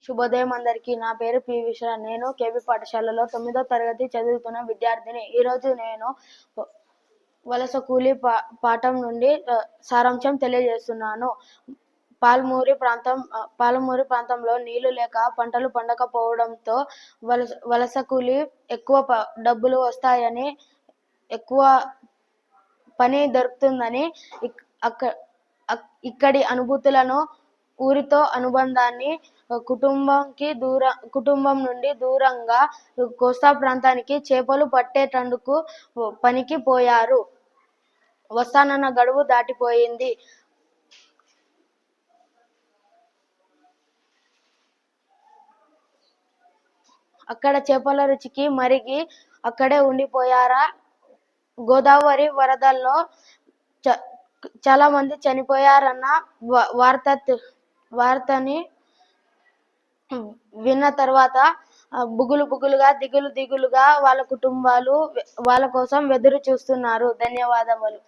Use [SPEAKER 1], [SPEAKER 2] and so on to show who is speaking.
[SPEAKER 1] శుభోదయం అందరికీ. నా పేరు పి విశ్వ. నేను కేబీ పాఠశాలలో 9వ తరగతి చదువుతున్న విద్యార్థిని. ఈరోజు నేను వలస కూలీ పాఠం నుండి సారాంశం తెలియజేస్తున్నాను. పాలమూరు ప్రాంతంలో నీళ్లు లేక పంటలు పండకపోవడంతో వలస కూలీ ఎక్కువ డబ్బులు వస్తాయని, ఎక్కువ పని దొరుకుతుందని ఇక్కడి అనుభూతులను, ఊరితో అనుబంధాన్ని, కుటుంబం నుండి దూరంగా కోస్తా ప్రాంతానికి చేపలు పట్టేటందుకు పనికి పోయారు. వస్తానన్న గడువు దాటిపోయింది. అక్కడ చేపల రుచికి మరిగి అక్కడే ఉండిపోయారా? గోదావరి వరదల్లో చాలా మంది చనిపోయారన్న వార్తని విన్న తర్వాత బుగులుగా దిగులుగా వాళ్ళ కుటుంబాలు వాళ్ళ కోసం ఎదురు చూస్తున్నారు. ధన్యవాదములు.